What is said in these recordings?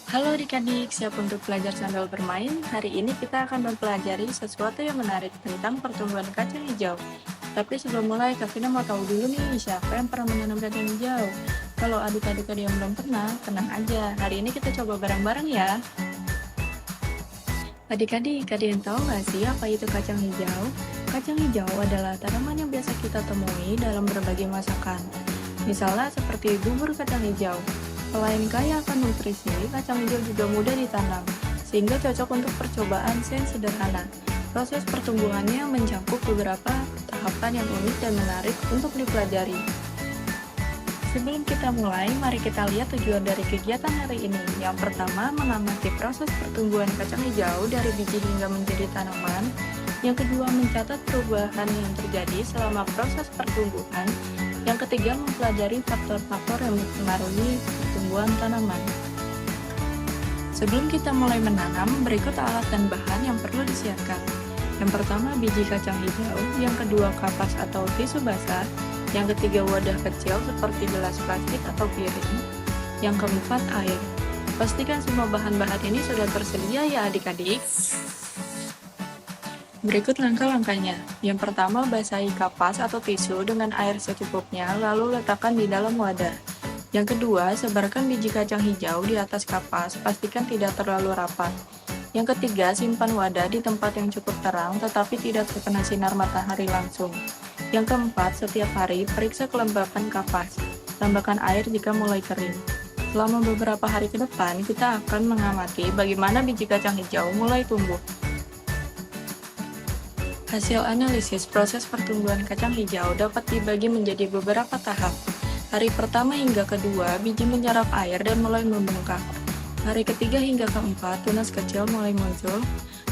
Halo adik-adik, siap untuk belajar sambil bermain? Hari ini kita akan mempelajari sesuatu yang menarik tentang pertumbuhan kacang hijau. Tapi sebelum mulai, Kak Vina mau tahu dulu nih, siapa yang pernah menanam kacang hijau? Kalau adik-adik ada yang belum pernah, tenang aja. Hari ini kita coba bareng-bareng ya. Adik-adik, ada yang tahu nggak sih apa itu kacang hijau? Kacang hijau adalah tanaman yang biasa kita temui dalam berbagai masakan. Misalnya seperti bubur kacang hijau. Selain kaya akan nutrisi, kacang hijau juga mudah ditanam, sehingga cocok untuk percobaan yang sederhana. Proses pertumbuhannya mencakup beberapa tahapan yang unik dan menarik untuk dipelajari. Sebelum kita mulai, mari kita lihat tujuan dari kegiatan hari ini. Yang pertama, mengamati proses pertumbuhan kacang hijau dari biji hingga menjadi tanaman. Yang kedua, mencatat perubahan yang terjadi selama proses pertumbuhan. Yang ketiga, mempelajari faktor-faktor yang mempengaruhi pertumbuhan tanaman. Sebelum kita mulai menanam, berikut alat dan bahan yang perlu disiapkan. Yang pertama, biji kacang hijau. Yang kedua, kapas atau tisu basah. Yang ketiga, wadah kecil seperti gelas plastik atau piring. Yang keempat, air. Pastikan semua bahan-bahan ini sudah tersedia ya adik-adik. Berikut langkah-langkahnya. Yang pertama, basahi kapas atau tisu dengan air secukupnya, lalu letakkan di dalam wadah. Yang kedua, sebarkan biji kacang hijau di atas kapas, pastikan tidak terlalu rapat. Yang ketiga, simpan wadah di tempat yang cukup terang, tetapi tidak terkena sinar matahari langsung. Yang keempat, setiap hari periksa kelembapan kapas. Tambahkan air jika mulai kering. Selama beberapa hari ke depan, kita akan mengamati bagaimana biji kacang hijau mulai tumbuh. Hasil analisis proses pertumbuhan kacang hijau dapat dibagi menjadi beberapa tahap. Hari pertama hingga kedua, biji menyerap air dan mulai membengkak. Hari ketiga hingga keempat, tunas kecil mulai muncul.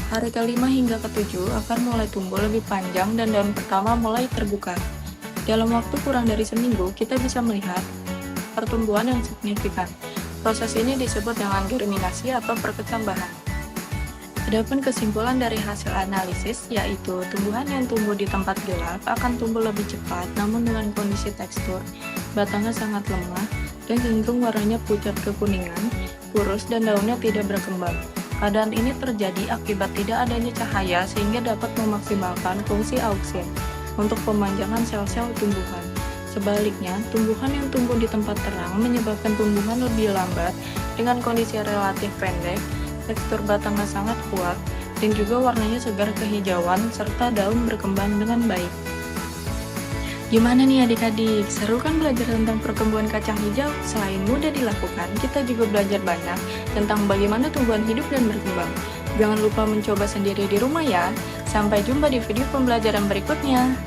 Hari kelima hingga ketujuh akan mulai tumbuh lebih panjang dan daun pertama mulai terbuka. Dalam waktu kurang dari seminggu, kita bisa melihat pertumbuhan yang signifikan. Proses ini disebut dengan germinasi atau perkecambahan. Adapun kesimpulan dari hasil analisis, yaitu tumbuhan yang tumbuh di tempat gelap akan tumbuh lebih cepat, namun dengan kondisi tekstur batangnya sangat lemah dan cenderung warnanya pucat kekuningan, kurus, dan daunnya tidak berkembang. Keadaan ini terjadi akibat tidak adanya cahaya sehingga dapat memaksimalkan fungsi auksin untuk pemanjangan sel-sel tumbuhan. Sebaliknya, tumbuhan yang tumbuh di tempat terang menyebabkan tumbuhan lebih lambat dengan kondisi relatif pendek, tekstur batangnya sangat kuat, dan juga warnanya segar kehijauan serta daun berkembang dengan baik. Gimana nih adik-adik, seru kan belajar tentang pertumbuhan kacang hijau? Selain mudah dilakukan, kita juga belajar banyak tentang bagaimana tumbuhan hidup dan berkembang. Jangan lupa mencoba sendiri di rumah ya. Sampai jumpa di video pembelajaran berikutnya.